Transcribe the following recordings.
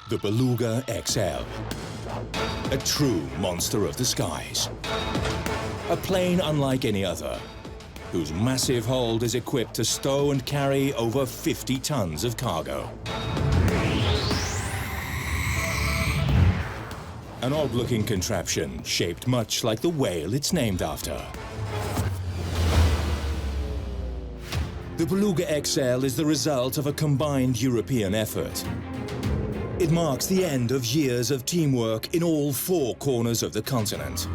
The Beluga XL. A true monster of the skies. A plane unlike any other, whose massive hold is equipped to stow and carry over 50 tons of cargo. An odd-looking contraption shaped much like the whale it's named after. The Beluga XL is the result of a combined European effort. It marks the end of years of teamwork in all four corners of the continent.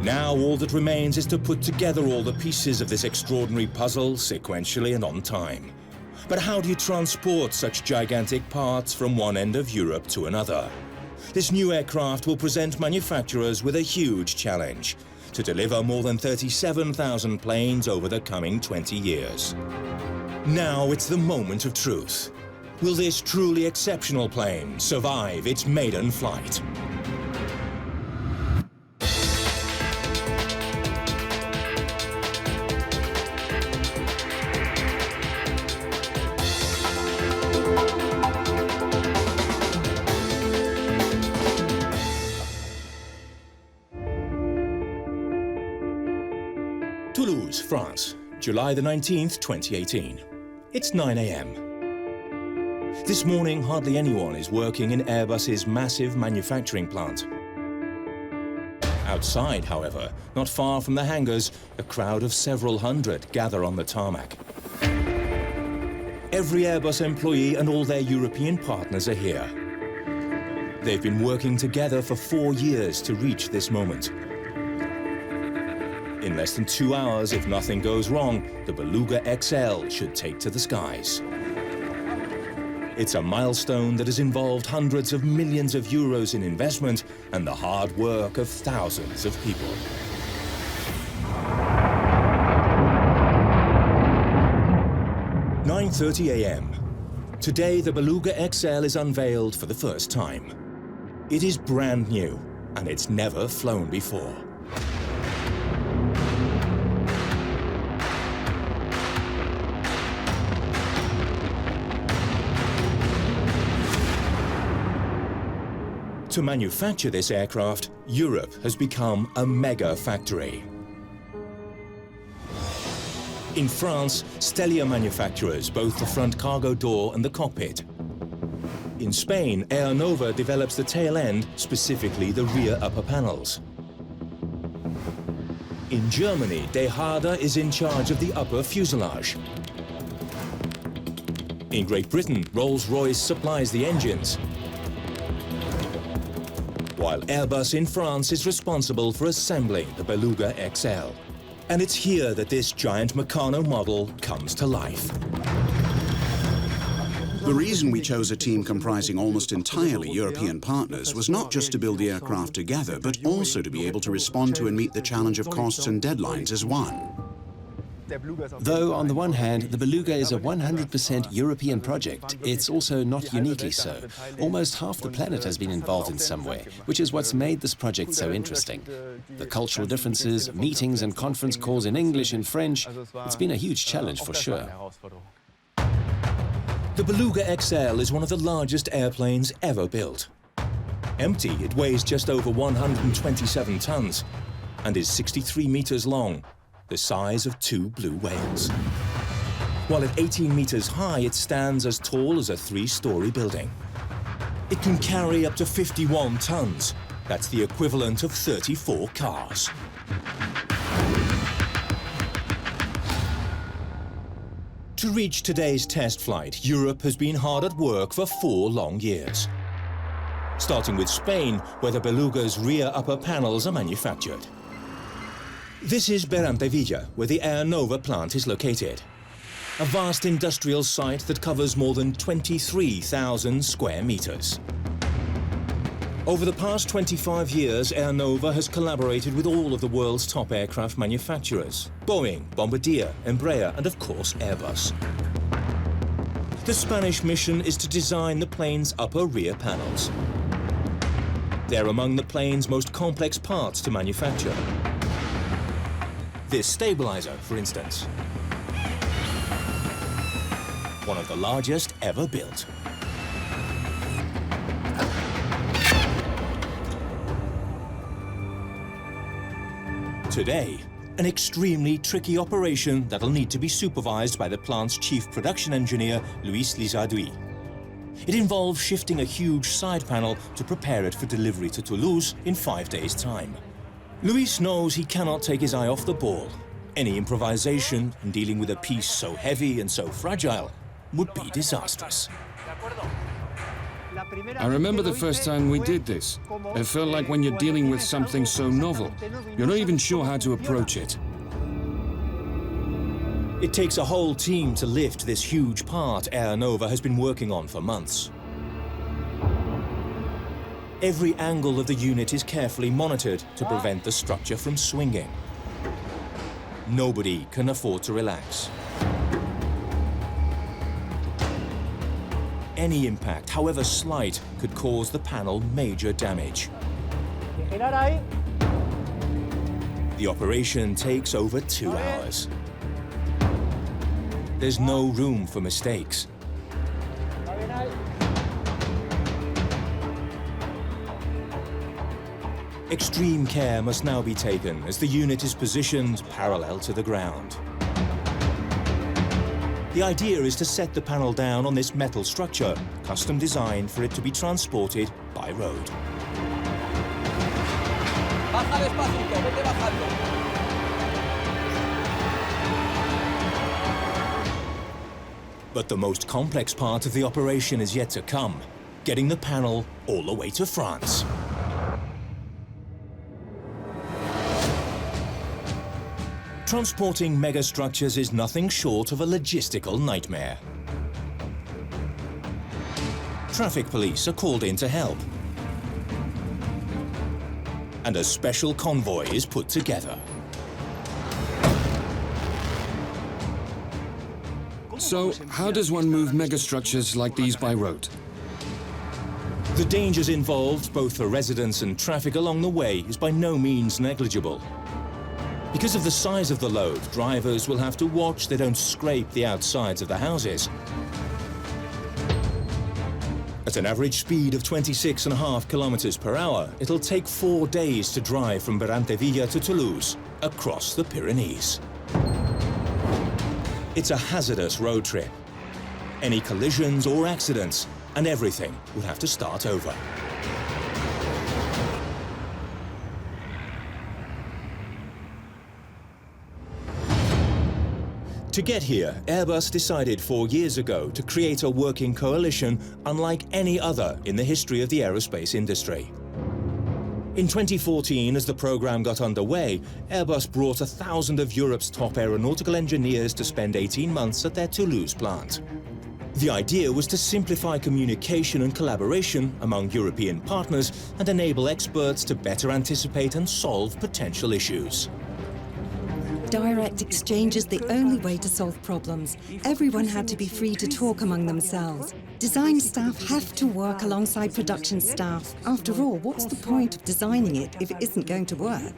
Now all that remains is to put together all the pieces of this extraordinary puzzle sequentially and on time. But how do you transport such gigantic parts from one end of Europe to another? This new aircraft will present manufacturers with a huge challenge: to deliver more than 37,000 planes over the coming 20 years. Now it's the moment of truth. Will this truly exceptional plane survive its maiden flight? Toulouse, France, July the 19th, 2018. It's 9 a.m. This morning, hardly anyone is working in Airbus's massive manufacturing plant. Outside, however, not far from the hangars, a crowd of several hundred gather on the tarmac. Every Airbus employee and all their European partners are here. They've been working together for 4 years to reach this moment. In less than 2 hours, if nothing goes wrong, the Beluga XL should take to the skies. It's a milestone that has involved hundreds of millions of euros in investment and the hard work of thousands of people. "9:30 a.m. Today, the Beluga XL is unveiled for the first time. It is brand new, and it's never flown before. To manufacture this aircraft, Europe has become a mega factory. In France, Stelia manufactures both the front cargo door and the cockpit. In Spain, Aernova develops the tail end, specifically the rear upper panels. In Germany, De Harder is in charge of the upper fuselage. In Great Britain, Rolls-Royce supplies the engines, while Airbus in France is responsible for assembling the Beluga XL. And it's here that this giant Meccano model comes to life. The reason we chose a team comprising almost entirely European partners was not just to build the aircraft together, but also to be able to respond to and meet the challenge of costs and deadlines as one. Though, on the one hand, the Beluga is a 100% European project, it's also not uniquely so. Almost half the planet has been involved in some way, which is what's made this project so interesting. The cultural differences, meetings and conference calls in English and French, it's been a huge challenge for sure. The Beluga XL is one of the largest airplanes ever built. Empty, it weighs just over 127 tons and is 63 meters long, the size of 2 blue whales. While at 18 meters high, it stands as tall as a 3-story building. It can carry up to 51 tons. That's the equivalent of 34 cars. To reach today's test flight, Europe has been hard at work for 4 long years. Starting with Spain, where the Beluga's rear upper panels are manufactured. This is Berantevilla, where the Aernova plant is located. A vast industrial site that covers more than 23,000 square meters. Over the past 25 years, Aernova has collaborated with all of the world's top aircraft manufacturers: Boeing, Bombardier, Embraer, and of course Airbus. The Spanish mission is to design the plane's upper rear panels. They're among the plane's most complex parts to manufacture. This stabilizer, for instance, one of the largest ever built. Today, an extremely tricky operation that'll need to be supervised by the plant's chief production engineer, Luis Lizarduy. It involves shifting a huge side panel to prepare it for delivery to Toulouse in 5 days' time. Luis knows he cannot take his eye off the ball. Any improvisation in dealing with a piece so heavy and so fragile would be disastrous. I remember the first time we did this. It felt like when you're dealing with something so novel, you're not even sure how to approach it. It takes a whole team to lift this huge part Air Nova has been working on for months. Every angle of the unit is carefully monitored to prevent the structure from swinging. Nobody can afford to relax. Any impact, however slight, could cause the panel major damage. The operation takes over 2 hours. There's no room for mistakes. Extreme care must now be taken as the unit is positioned parallel to the ground. The idea is to set the panel down on this metal structure, custom designed for it to be transported by road. But the most complex part of the operation is yet to come, getting the panel all the way to France. Transporting megastructures is nothing short of a logistical nightmare. Traffic police are called in to help. And a special convoy is put together. So, how does one move megastructures like these by road? The dangers involved, both for residents and traffic along the way, is by no means negligible. Because of the size of the load, drivers will have to watch they don't scrape the outsides of the houses. At an average speed of 26.5 kilometers per hour, it'll take 4 days to drive from Berantevilla to Toulouse, across the Pyrenees. It's a hazardous road trip. Any collisions or accidents, and everything would have to start over. To get here, Airbus decided 4 years ago to create a working coalition unlike any other in the history of the aerospace industry. In 2014, as the program got underway, Airbus brought 1,000 of Europe's top aeronautical engineers to spend 18 months at their Toulouse plant. The idea was to simplify communication and collaboration among European partners and enable experts to better anticipate and solve potential issues. Direct exchange is the only way to solve problems. Everyone had to be free to talk among themselves. Design staff have to work alongside production staff. After all, what's the point of designing it if it isn't going to work?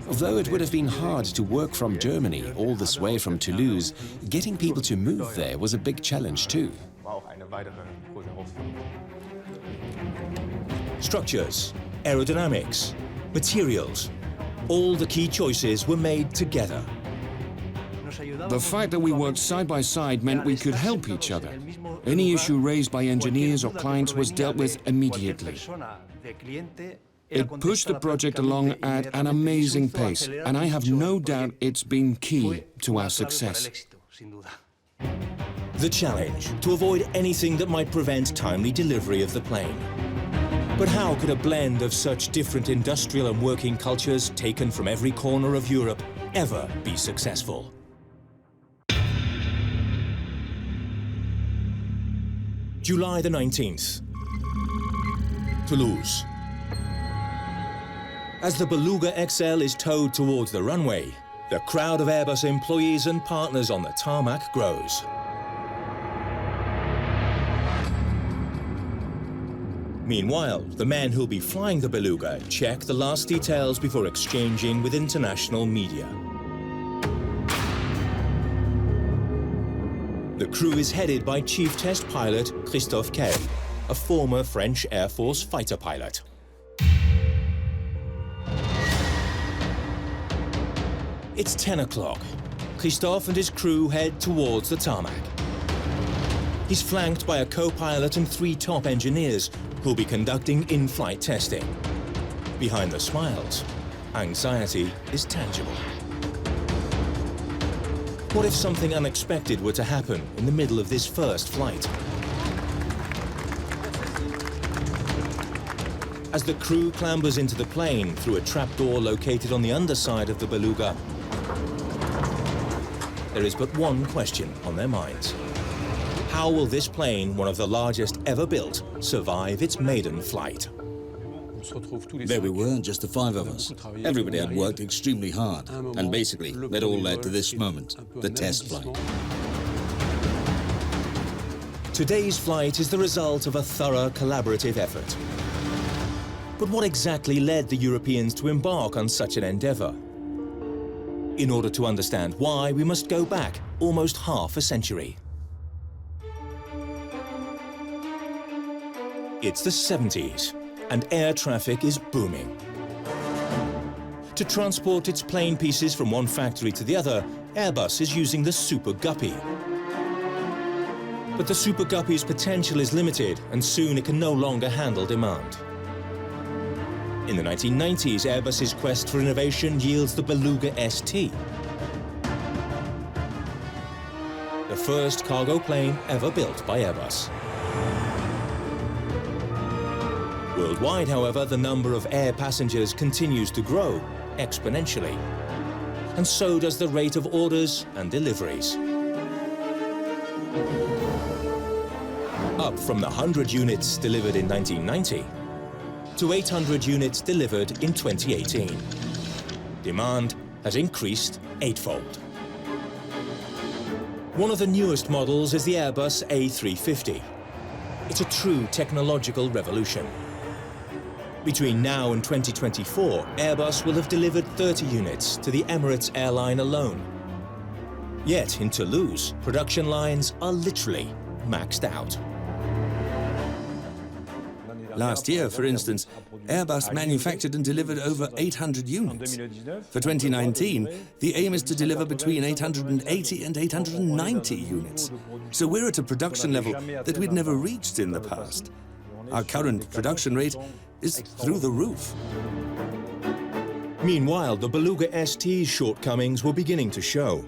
Although it would have been hard to work from Germany all this way from Toulouse, getting people to move there was a big challenge too. Structures, aerodynamics, materials, all the key choices were made together. The fact that we worked side by side meant we could help each other. Any issue raised by engineers or clients was dealt with immediately. It pushed the project along at an amazing pace, and I have no doubt it's been key to our success. The challenge, to avoid anything that might prevent timely delivery of the plane. But how could a blend of such different industrial and working cultures taken from every corner of Europe ever be successful? July the 19th, Toulouse. As the Beluga XL is towed towards the runway, the crowd of Airbus employees and partners on the tarmac grows. Meanwhile, the men who'll be flying the Beluga check the last details before exchanging with international media. The crew is headed by Chief Test Pilot Christophe Kell, a former French Air Force fighter pilot. It's 10 o'clock. Christophe and his crew head towards the tarmac. He's flanked by a co-pilot and 3 top engineers who'll be conducting in-flight testing. Behind the smiles, anxiety is tangible. What if something unexpected were to happen in the middle of this first flight? As the crew clambers into the plane through a trapdoor located on the underside of the Beluga, there is but one question on their minds. How will this plane, one of the largest ever built, survive its maiden flight? There we were, just the 5 of us. Everybody had worked extremely hard, and basically, that all led to this moment, the test flight. Today's flight is the result of a thorough collaborative effort. But what exactly led the Europeans to embark on such an endeavor? In order to understand why, we must go back almost half a century. It's the 70s, and air traffic is booming. To transport its plane pieces from one factory to the other, Airbus is using the Super Guppy. But the Super Guppy's potential is limited, and soon it can no longer handle demand. In the 1990s, Airbus's quest for innovation yields the Beluga ST, the first cargo plane ever built by Airbus. Worldwide, however, the number of air passengers continues to grow exponentially, and so does the rate of orders and deliveries. Up from the 100 units delivered in 1990 to 800 units delivered in 2018. Demand has increased 8-fold. One of the newest models is the Airbus A350. It's a true technological revolution. Between now and 2024, Airbus will have delivered 30 units to the Emirates airline alone. Yet in Toulouse, production lines are literally maxed out. Last year, for instance, Airbus manufactured and delivered over 800 units. For 2019, the aim is to deliver between 880 and 890 units. So we're at a production level that we'd never reached in the past. Our current production rate is through the roof. Meanwhile, the Beluga ST's shortcomings were beginning to show.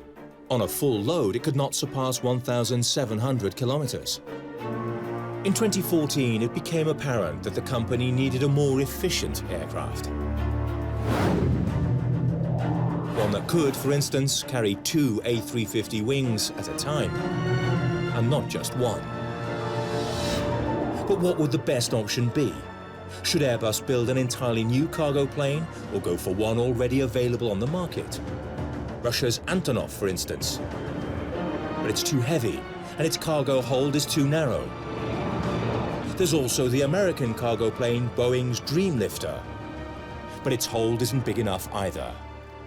On a full load, it could not surpass 1,700 kilometers. In 2014, it became apparent that the company needed a more efficient aircraft. One that could, for instance, carry 2 A350 wings at a time, and not just one. But what would the best option be? Should Airbus build an entirely new cargo plane, or go for one already available on the market? Russia's Antonov, for instance. But it's too heavy, and its cargo hold is too narrow. There's also the American cargo plane Boeing's Dreamlifter, but its hold isn't big enough either.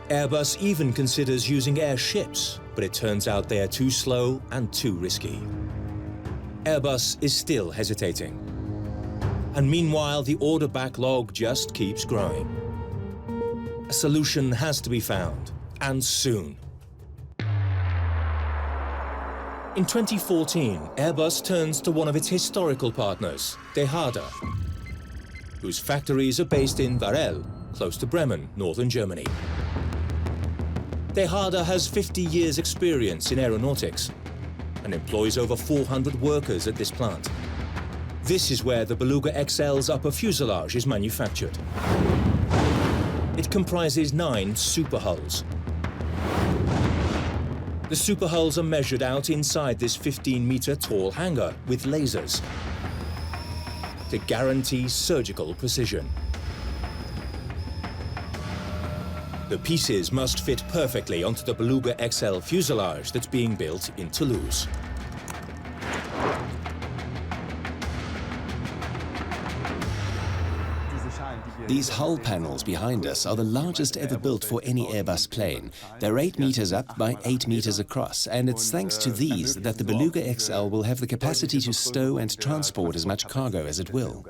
Airbus even considers using airships, but it turns out they are too slow and too risky. Airbus is still hesitating. And meanwhile, the order backlog just keeps growing. A solution has to be found, and soon. In 2014, Airbus turns to one of its historical partners, De Harder, whose factories are based in Varel, close to Bremen, northern Germany. De Harder has 50 years' experience in aeronautics and employs over 400 workers at this plant. This is where the Beluga XL's upper fuselage is manufactured. It comprises 9 superhulls. The superhulls are measured out inside this 15-meter tall hangar with lasers to guarantee surgical precision. The pieces must fit perfectly onto the Beluga XL fuselage that's being built in Toulouse. These hull panels behind us are the largest ever built for any Airbus plane. They're 8 meters up by 8 meters across, and it's thanks to these that the Beluga XL will have the capacity to stow and transport as much cargo as it will.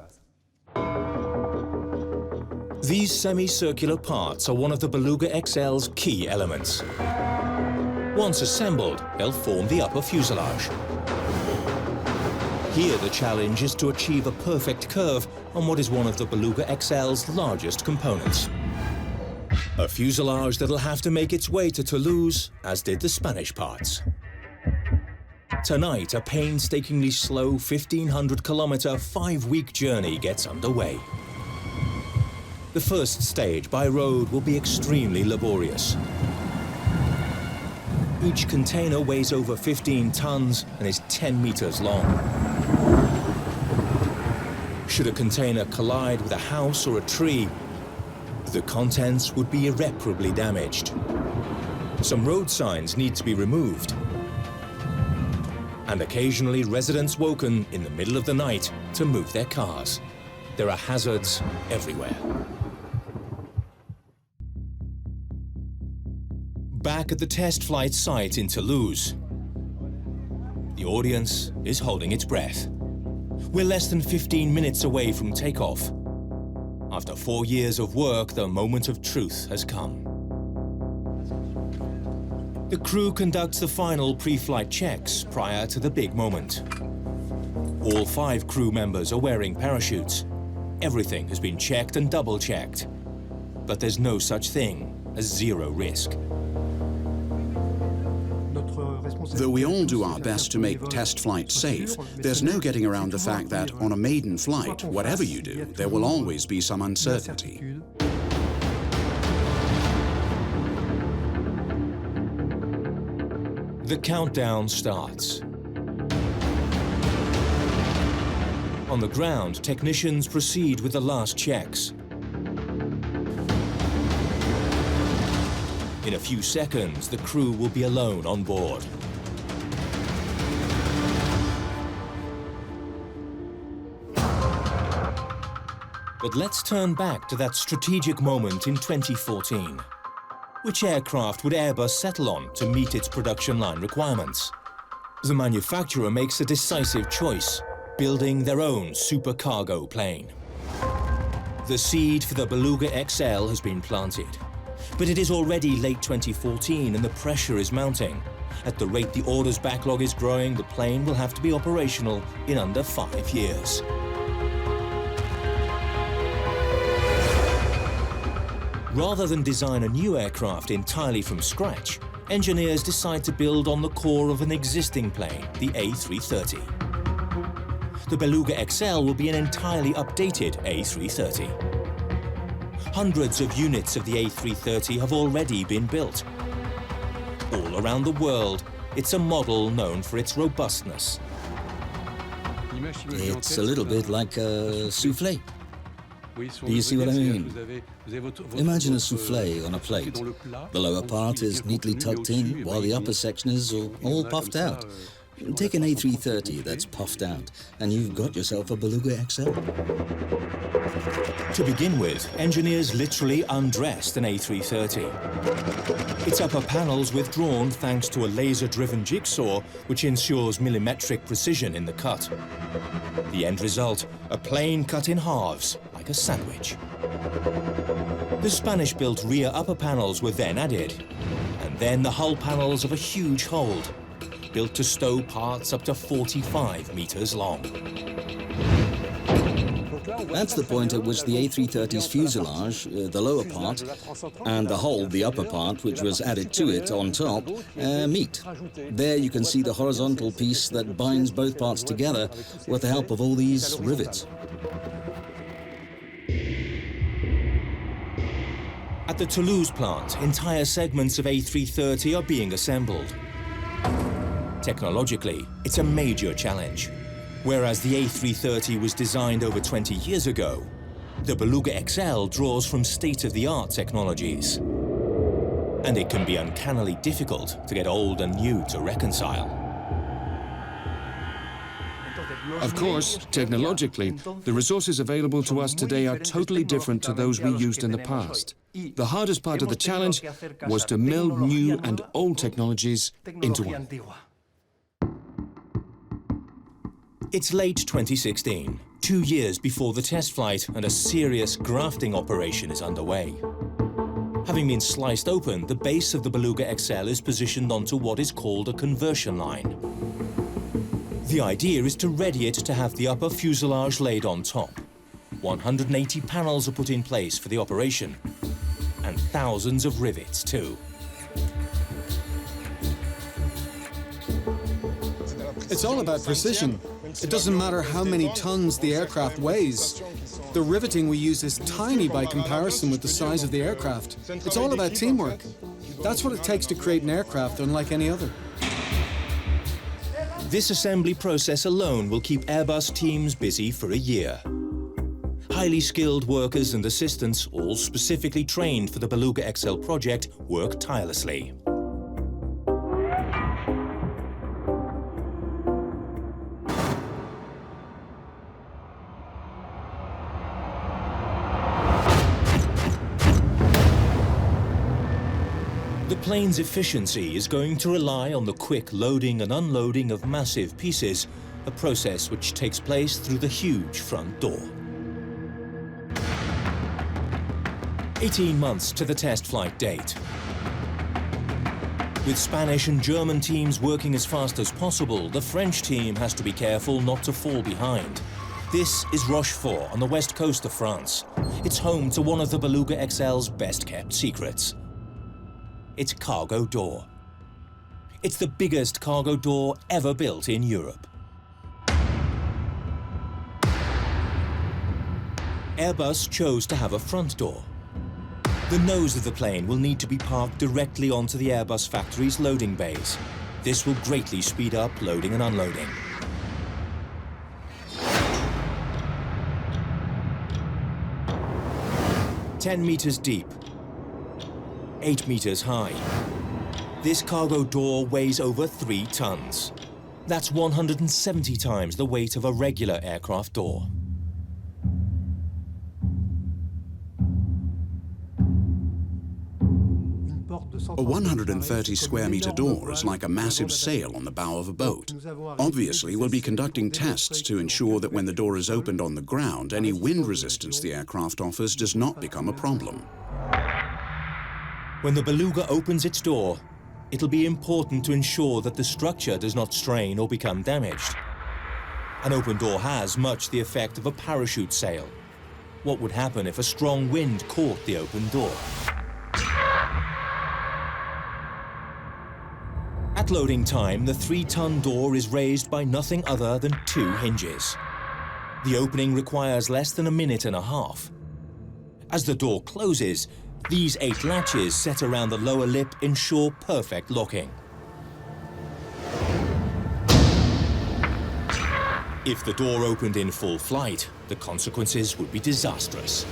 These semicircular parts are one of the Beluga XL's key elements. Once assembled, they'll form the upper fuselage. Here the challenge is to achieve a perfect curve on what is one of the Beluga XL's largest components. A fuselage that'll have to make its way to Toulouse, as did the Spanish parts. Tonight, a painstakingly slow 1,500-kilometer, 5-week journey gets underway. The first stage by road will be extremely laborious. Each container weighs over 15 tons and is 10 meters long. Should a container collide with a house or a tree, the contents would be irreparably damaged. Some road signs need to be removed. And occasionally residents woken in the middle of the night to move their cars. There are hazards everywhere. Back at the test flight site in Toulouse, the audience is holding its breath. We're less than 15 minutes away from takeoff. After 4 years of work, the moment of truth has come. The crew conducts the final pre-flight checks prior to the big moment. All 5 crew members are wearing parachutes. Everything has been checked and double-checked. But there's no such thing as zero risk. Though we all do our best to make test flights safe, there's no getting around the fact that on a maiden flight, whatever you do, there will always be some uncertainty. The countdown starts. On the ground, technicians proceed with the last checks. In a few seconds, the crew will be alone on board. But let's turn back to that strategic moment in 2014. Which aircraft would Airbus settle on to meet its production line requirements? The manufacturer makes a decisive choice, building their own supercargo plane. The seed for the Beluga XL has been planted. But it is already late 2014 and the pressure is mounting. At the rate the orders backlog is growing, the plane will have to be operational in under 5 years. Rather than design a new aircraft entirely from scratch, engineers decide to build on the core of an existing plane, the A330. The Beluga XL will be an entirely updated A330. Hundreds of units of the A330 have already been built. All around the world, it's a model known for its robustness. It's a little bit like a souffle. Do you see what I mean? Imagine a souffle on a plate. The lower part is neatly tucked in, while the upper section is all puffed out. Take an A330 that's puffed out, and you've got yourself a Beluga XL. To begin with, engineers literally undressed an A330. Its upper panels withdrawn thanks to a laser-driven jigsaw, which ensures millimetric precision in the cut. The end result, a plane cut in halves, like a sandwich. The Spanish-built rear upper panels were then added, and then the hull panels of a huge hold, built to stow parts up to 45 meters long. That's the point at which the A330's fuselage, the lower part, and the hull, the upper part, which was added to it on top, meet. There you can see the horizontal piece that binds both parts together with the help of all these rivets. At the Toulouse plant, entire segments of A330 are being assembled. Technologically, it's a major challenge. Whereas the A330 was designed over 20 years ago, the Beluga XL draws from state-of-the-art technologies. And it can be uncannily difficult to get old and new to reconcile. Of course, technologically, the resources available to us today are totally different to those we used in the past. The hardest part of the challenge was to meld new and old technologies into one. It's late 2016. 2 years before the test flight, and a serious grafting operation is underway. Having been sliced open, the base of the Beluga XL is positioned onto what is called a conversion line. The idea is to ready it to have the upper fuselage laid on top. 180 panels are put in place for the operation, and thousands of rivets too. It's all about precision. It doesn't matter how many tons the aircraft weighs. The riveting we use is tiny by comparison with the size of the aircraft. It's all about teamwork. That's what it takes to create an aircraft unlike any other. This assembly process alone will keep Airbus teams busy for a year. Highly skilled workers and assistants, all specifically trained for the Beluga XL project, work tirelessly. The plane's efficiency is going to rely on the quick loading and unloading of massive pieces, a process which takes place through the huge front door. 18 months to the test flight date. With Spanish and German teams working as fast as possible, the French team has to be careful not to fall behind. This is Rochefort on the west coast of France. It's home to one of the Beluga XL's best-kept secrets. Its cargo door. It's the biggest cargo door ever built in Europe. Airbus chose to have a front door. The nose of the plane will need to be parked directly onto the Airbus factory's loading bays. This will greatly speed up loading and unloading. "10 meters deep, 8 meters high. This cargo door weighs over 3 tons. That's 170 times the weight of a regular aircraft door. A 130 square meter door is like a massive sail on the bow of a boat. Obviously, we'll be conducting tests to ensure that when the door is opened on the ground, any wind resistance the aircraft offers does not become a problem. When the Beluga opens its door, it'll be important to ensure that the structure does not strain or become damaged. An open door has much the effect of a parachute sail. What would happen if a strong wind caught the open door? At loading time, the 3-ton door is raised by nothing other than 2 hinges. The opening requires less than a minute and a half. As the door closes, these 8 latches set around the lower lip ensure perfect locking. If the door opened in full flight, the consequences would be disastrous.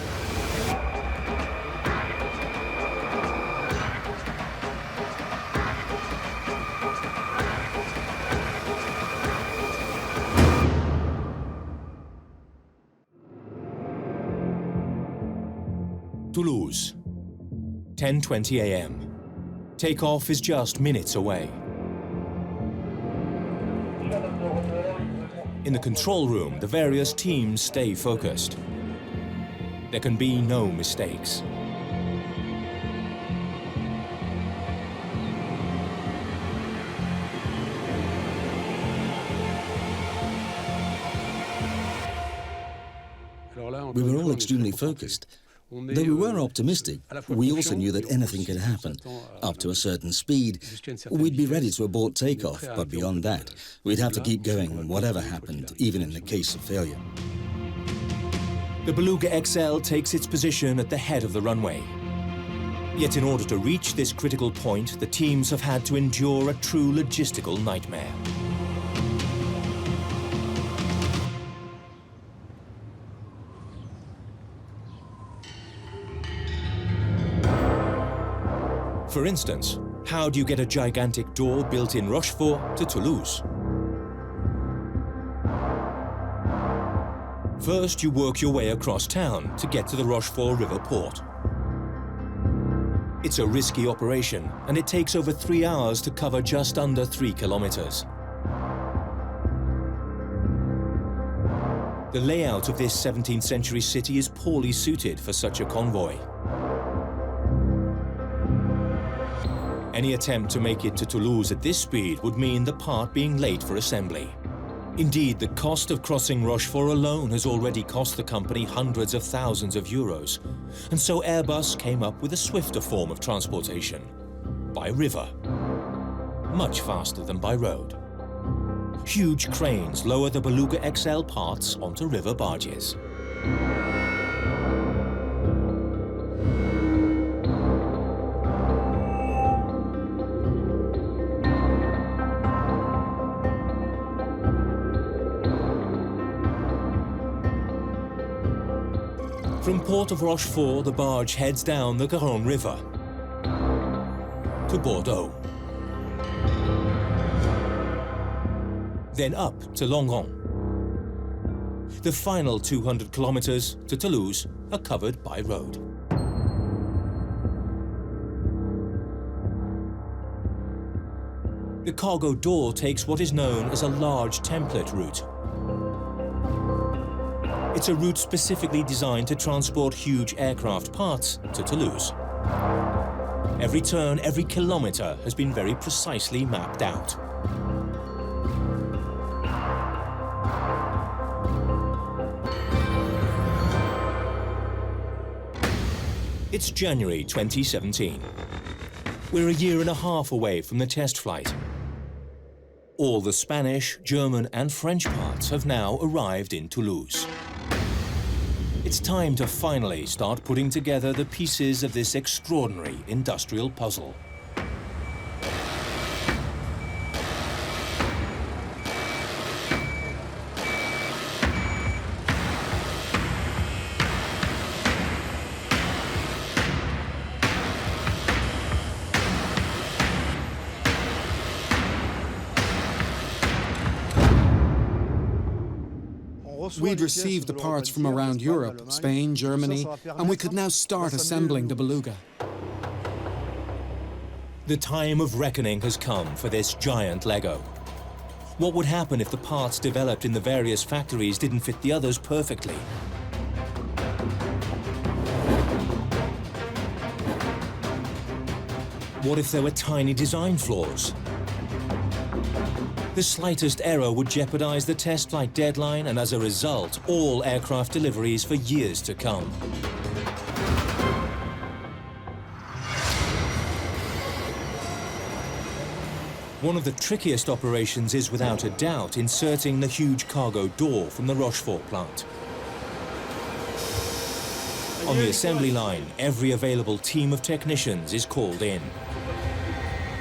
Toulouse, 10:20 a.m. Takeoff is just minutes away. In the control room, the various teams stay focused. There can be no mistakes. We were all extremely focused. Though we were optimistic, we also knew that anything could happen. Up to a certain speed, we'd be ready to abort takeoff, but beyond that, we'd have to keep going, whatever happened, even in the case of failure. The Beluga XL takes its position at the head of the runway. Yet in order to reach this critical point, the teams have had to endure a true logistical nightmare. For instance, how do you get a gigantic door built in Rochefort to Toulouse? First, you work your way across town to get to the Rochefort River port. It's a risky operation, and it takes over 3 hours to cover just under 3 kilometers. The layout of this 17th century city is poorly suited for such a convoy. Any attempt to make it to Toulouse at this speed would mean the part being late for assembly. Indeed, the cost of crossing Rochefort alone has already cost the company hundreds of thousands of euros. And so Airbus came up with a swifter form of transportation, by river. Much faster than by road. Huge cranes lower the Beluga XL parts onto river barges. From Port of Rochefort, the barge heads down the Garonne River to Bordeaux. Then up to Langon. The final 200 kilometers to Toulouse are covered by road. The cargo door takes what is known as a large template route. It's a route specifically designed to transport huge aircraft parts to Toulouse. Every turn, every kilometer has been very precisely mapped out. It's January 2017. We're a year and a half away from the test flight. All the Spanish, German and French parts have now arrived in Toulouse. It's time to finally start putting together the pieces of this extraordinary industrial puzzle. We'd received the parts from around Europe, Spain, Germany, and we could now start assembling the Beluga. The time of reckoning has come for this giant Lego. What would happen if the parts developed in the various factories didn't fit the others perfectly? What if there were tiny design flaws? The slightest error would jeopardize the test flight deadline and, as a result, all aircraft deliveries for years to come. One of the trickiest operations is, without a doubt, inserting the huge cargo door from the Rochefort plant. On the assembly line, every available team of technicians is called in.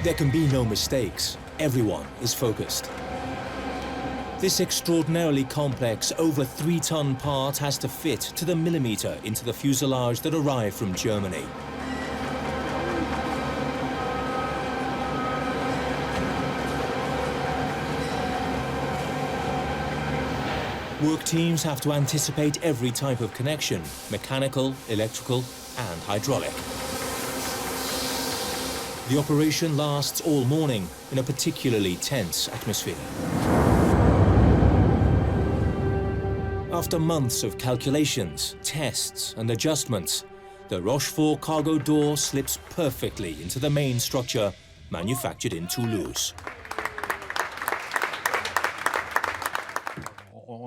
There can be no mistakes. Everyone is focused. This extraordinarily complex, over 3-ton part has to fit to the millimeter into the fuselage that arrived from Germany. Work teams have to anticipate every type of connection: mechanical, electrical, and hydraulic. The operation lasts all morning in a particularly tense atmosphere. After months of calculations, tests, and adjustments, the Rochefort cargo door slips perfectly into the main structure manufactured in Toulouse.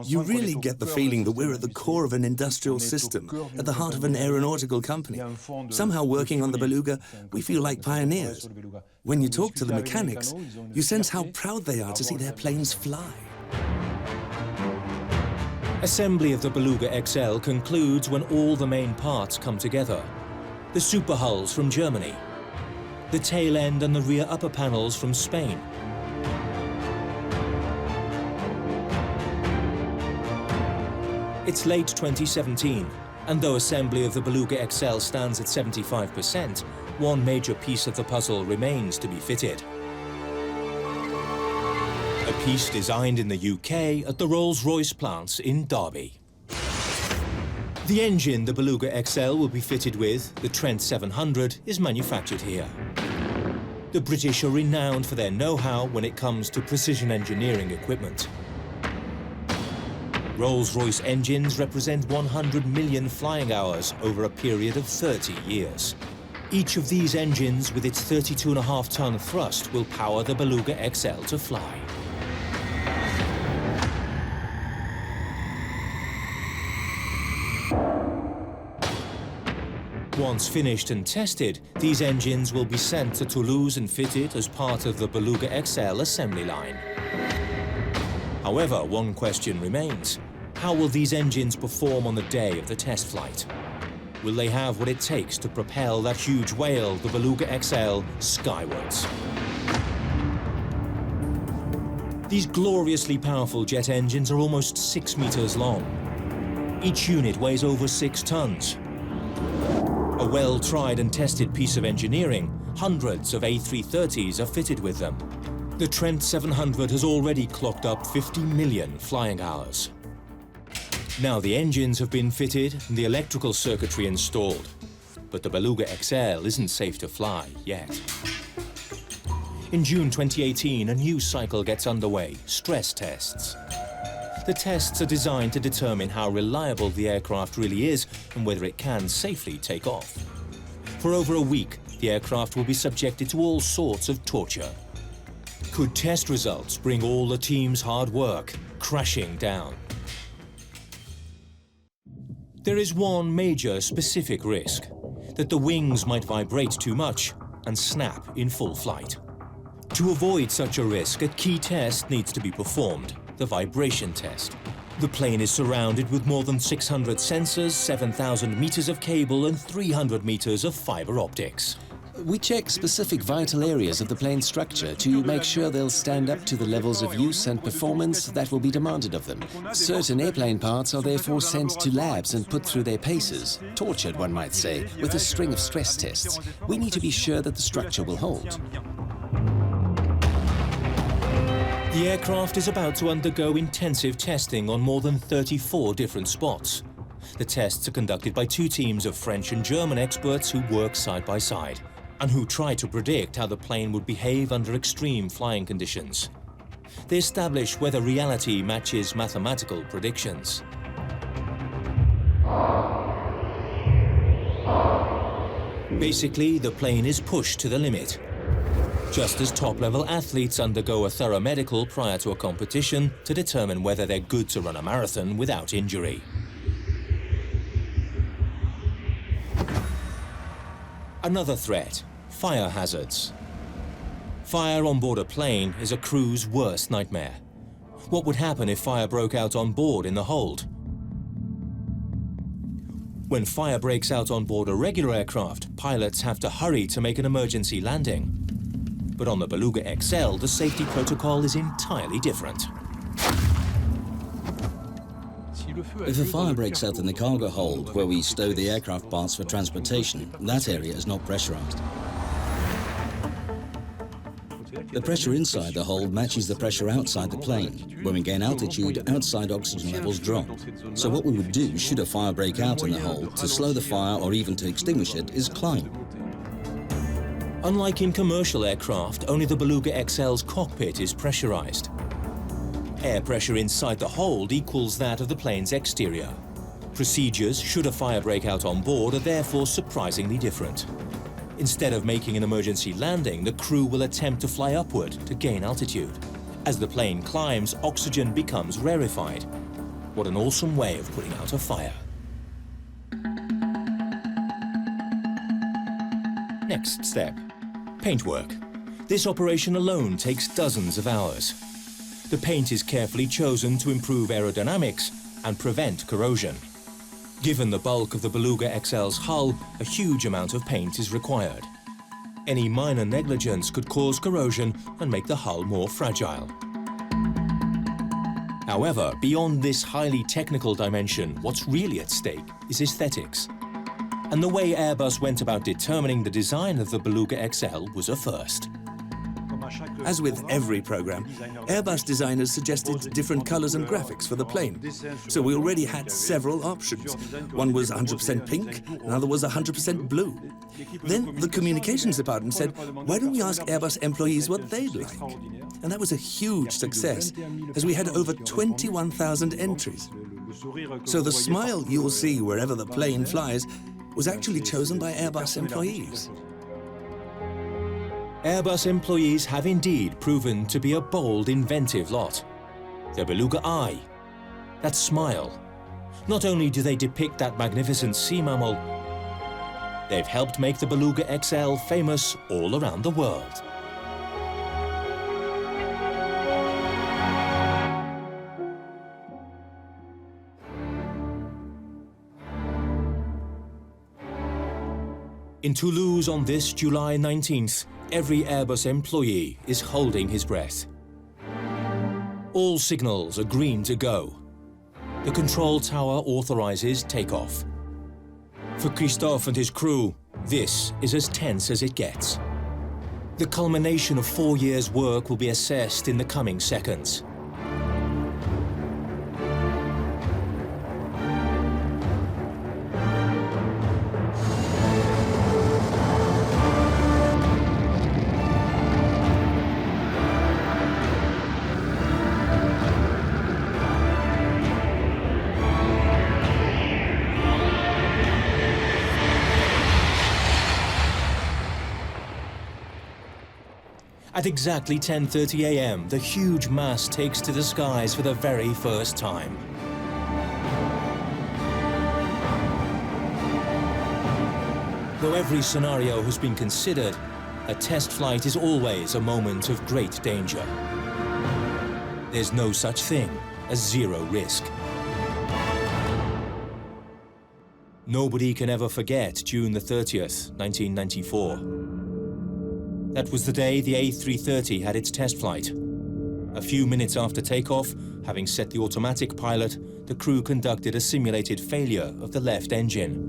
You really get the feeling that we're at the core of an industrial system, at the heart of an aeronautical company. Somehow, working on the Beluga, we feel like pioneers. When you talk to the mechanics, you sense how proud they are to see their planes fly. Assembly of the Beluga XL concludes when all the main parts come together. The superhulls from Germany, the tail end and the rear upper panels from Spain, It's late 2017, and though assembly of the Beluga XL stands at 75%, one major piece of the puzzle remains to be fitted. A piece designed in the UK at the Rolls-Royce plants in Derby. The engine the Beluga XL will be fitted with, the Trent 700, is manufactured here. The British are renowned for their know-how when it comes to precision engineering equipment. Rolls-Royce engines represent 100 million flying hours over a period of 30 years. Each of these engines, with its 32.5-ton thrust, will power the Beluga XL to fly. Once finished and tested, these engines will be sent to Toulouse and fitted as part of the Beluga XL assembly line. However, one question remains. How will these engines perform on the day of the test flight? Will they have what it takes to propel that huge whale, the Beluga XL, skywards? These gloriously powerful jet engines are almost 6 meters long. Each unit weighs over 6 tons. A well-tried and tested piece of engineering, hundreds of A330s are fitted with them. The Trent 700 has already clocked up 50 million flying hours. Now the engines have been fitted and the electrical circuitry installed. But the Beluga XL isn't safe to fly yet. In June 2018, a new cycle gets underway, stress tests. The tests are designed to determine how reliable the aircraft really is and whether it can safely take off. For over a week, the aircraft will be subjected to all sorts of torture. Could test results bring all the team's hard work crashing down? There is one major specific risk, that the wings might vibrate too much and snap in full flight. To avoid such a risk, a key test needs to be performed, the vibration test. The plane is surrounded with more than 600 sensors, 7,000 meters of cable and 300 meters of fiber optics. We check specific vital areas of the plane's structure to make sure they'll stand up to the levels of use and performance that will be demanded of them. Certain airplane parts are therefore sent to labs and put through their paces, tortured, one might say, with a string of stress tests. We need to be sure that the structure will hold. The aircraft is about to undergo intensive testing on more than 34 different spots. The tests are conducted by 2 teams of French and German experts who work side by side and who try to predict how the plane would behave under extreme flying conditions. They establish whether reality matches mathematical predictions. Basically, the plane is pushed to the limit. Just as top-level athletes undergo a thorough medical prior to a competition to determine whether they're good to run a marathon without injury. Another threat, fire hazards. Fire on board a plane is a crew's worst nightmare. What would happen if fire broke out on board in the hold? When fire breaks out on board a regular aircraft, pilots have to hurry to make an emergency landing. But on the Beluga XL, the safety protocol is entirely different. If a fire breaks out in the cargo hold, where we stow the aircraft parts for transportation, that area is not pressurized. The pressure inside the hold matches the pressure outside the plane. When we gain altitude, outside oxygen levels drop. So what we would do, should a fire break out in the hold, to slow the fire or even to extinguish it, is climb. Unlike in commercial aircraft, only the Beluga XL's cockpit is pressurized. Air pressure inside the hold equals that of the plane's exterior. Procedures, should a fire break out on board, are therefore surprisingly different. Instead of making an emergency landing, the crew will attempt to fly upward to gain altitude. As the plane climbs, oxygen becomes rarefied. What an awesome way of putting out a fire. Next step, paintwork. This operation alone takes dozens of hours. The paint is carefully chosen to improve aerodynamics and prevent corrosion. Given the bulk of the Beluga XL's hull, a huge amount of paint is required. Any minor negligence could cause corrosion and make the hull more fragile. However, beyond this highly technical dimension, what's really at stake is aesthetics. And the way Airbus went about determining the design of the Beluga XL was a first. As with every program, Airbus designers suggested different colors and graphics for the plane. So we already had several options. One was 100% pink, another was 100% blue. Then the communications department said, why don't we ask Airbus employees what they'd like? And that was a huge success, as we had over 21,000 entries. So the smile you'll see wherever the plane flies was actually chosen by Airbus employees. Airbus employees have indeed proven to be a bold, inventive lot. The Beluga eye, that smile. Not only do they depict that magnificent sea mammal, they've helped make the Beluga XL famous all around the world. In Toulouse on this July 19th, every Airbus employee is holding his breath. All signals are green to go. The control tower authorizes takeoff. For Christophe and his crew, this is as tense as it gets. The culmination of 4 years' work will be assessed in the coming seconds. At exactly 10:30 a.m., the huge mass takes to the skies for the very first time. Though every scenario has been considered, a test flight is always a moment of great danger. There's no such thing as zero risk. Nobody can ever forget June the 30th, 1994. That was the day the A330 had its test flight. A few minutes after takeoff, having set the automatic pilot, the crew conducted a simulated failure of the left engine.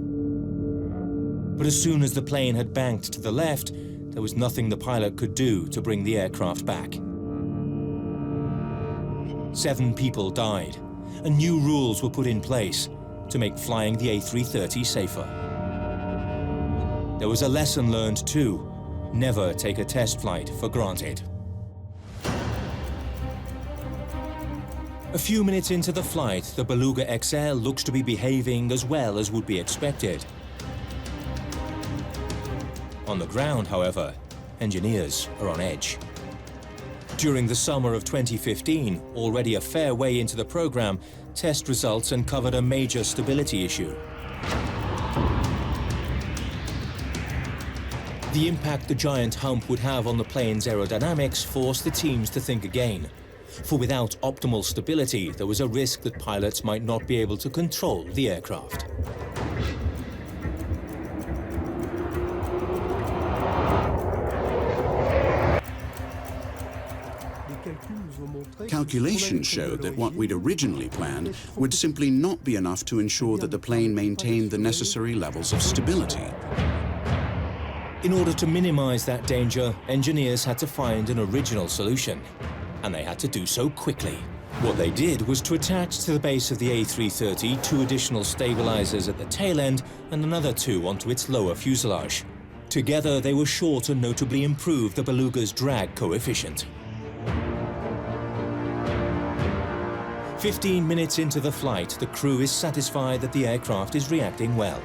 But as soon as the plane had banked to the left, there was nothing the pilot could do to bring the aircraft back. 7 people died, and new rules were put in place to make flying the A330 safer. There was a lesson learned too. Never take a test flight for granted. A few minutes into the flight, the Beluga XL looks to be behaving as well as would be expected. On the ground, however, engineers are on edge. During the summer of 2015, already a fair way into the program, test results uncovered a major stability issue. The impact the giant hump would have on the plane's aerodynamics forced the teams to think again. For without optimal stability, there was a risk that pilots might not be able to control the aircraft. Calculations showed that what we'd originally planned would simply not be enough to ensure that the plane maintained the necessary levels of stability. In order to minimize that danger, engineers had to find an original solution, and they had to do so quickly. What they did was to attach to the base of the A330 2 additional stabilizers at the tail end and another 2 onto its lower fuselage. Together, they were sure to notably improve the Beluga's drag coefficient. 15 minutes into the flight, the crew is satisfied that the aircraft is reacting well.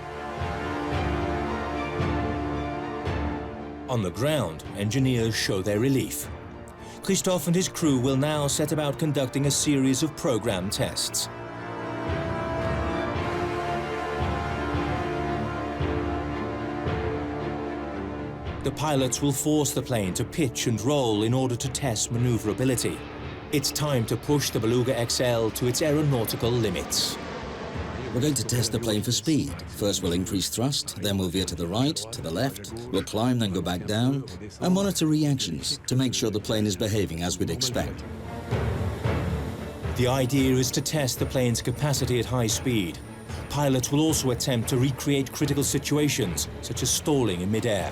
On the ground, engineers show their relief. Christophe and his crew will now set about conducting a series of program tests. The pilots will force the plane to pitch and roll in order to test maneuverability. It's time to push the Beluga XL to its aeronautical limits. We're going to test the plane for speed. First we'll increase thrust, then we'll veer to the right, to the left, we'll climb, then go back down, and monitor reactions to make sure the plane is behaving as we'd expect. The idea is to test the plane's capacity at high speed. Pilots will also attempt to recreate critical situations, such as stalling in mid-air.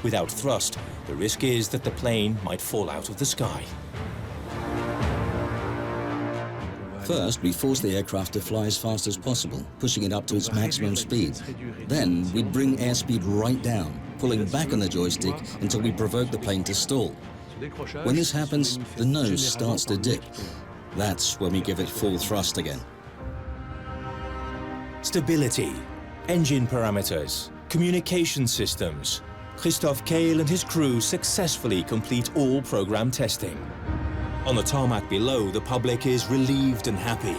Without thrust, the risk is that the plane might fall out of the sky. First, we force the aircraft to fly as fast as possible, pushing it up to its maximum speed. Then, we'd bring airspeed right down, pulling back on the joystick until we provoke the plane to stall. When this happens, the nose starts to dip. That's when we give it full thrust again. Stability, engine parameters, communication systems. Christophe Kehl and his crew successfully complete all program testing. On the tarmac below, the public is relieved and happy.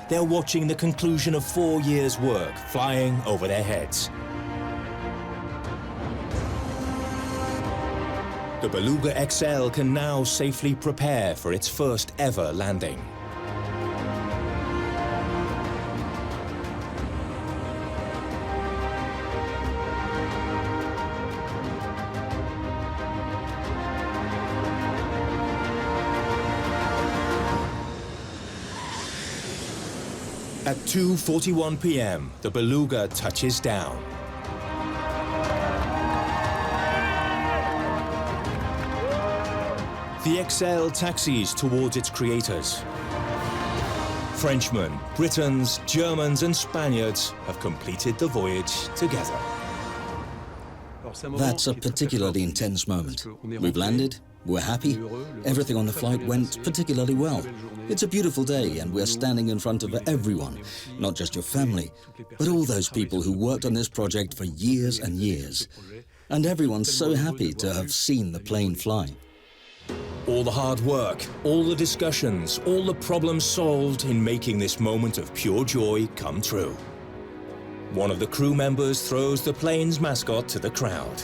They're watching the conclusion of 4 years' work flying over their heads. The Beluga XL can now safely prepare for its first ever landing. At 2:41 p.m., the Beluga touches down. The XL taxis towards its creators. Frenchmen, Britons, Germans and Spaniards have completed the voyage together. That's a particularly intense moment. We've landed, we're happy, everything on the flight went particularly well. It's a beautiful day and we're standing in front of everyone, not just your family, but all those people who worked on this project for years and years. And everyone's so happy to have seen the plane fly. All the hard work, all the discussions, all the problems solved in making this moment of pure joy come true. One of the crew members throws the plane's mascot to the crowd.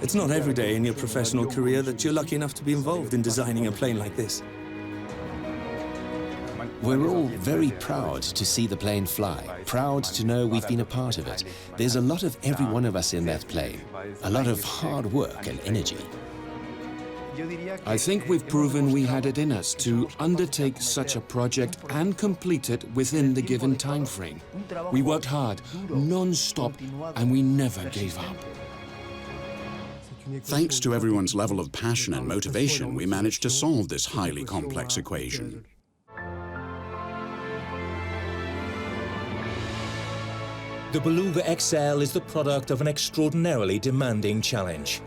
It's not every day in your professional career that you're lucky enough to be involved in designing a plane like this. We're all very proud to see the plane fly, proud to know we've been a part of it. There's a lot of every one of us in that plane, a lot of hard work and energy. I think we've proven we had it in us to undertake such a project and complete it within the given time frame. We worked hard, non-stop, and we never gave up. Thanks to everyone's level of passion and motivation, we managed to solve this highly complex equation. The Beluga XL is the product of an extraordinarily demanding challenge.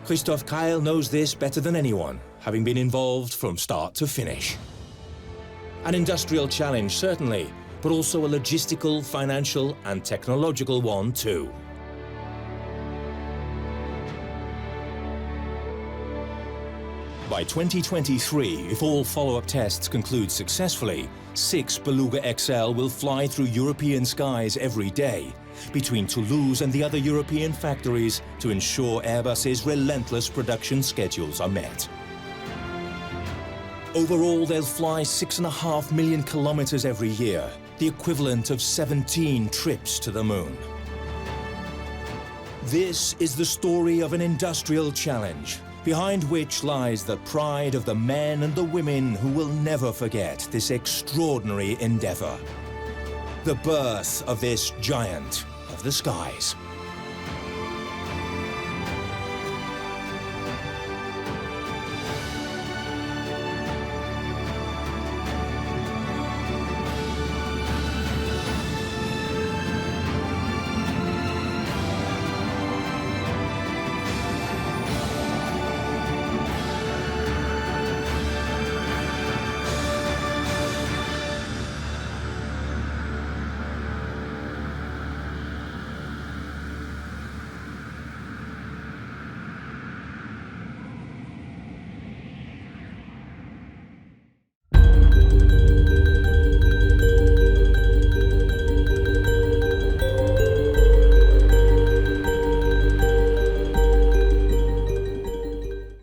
Christophe Kehl knows this better than anyone, having been involved from start to finish. An industrial challenge, certainly, but also a logistical, financial and technological one too. By 2023, if all follow-up tests conclude successfully, 6 Beluga XL will fly through European skies every day, between Toulouse and the other European factories to ensure Airbus's relentless production schedules are met. Overall, they'll fly 6.5 million kilometers every year, the equivalent of 17 trips to the moon. This is the story of an industrial challenge, behind which lies the pride of the men and the women who will never forget this extraordinary endeavor. The birth of this giant of the skies.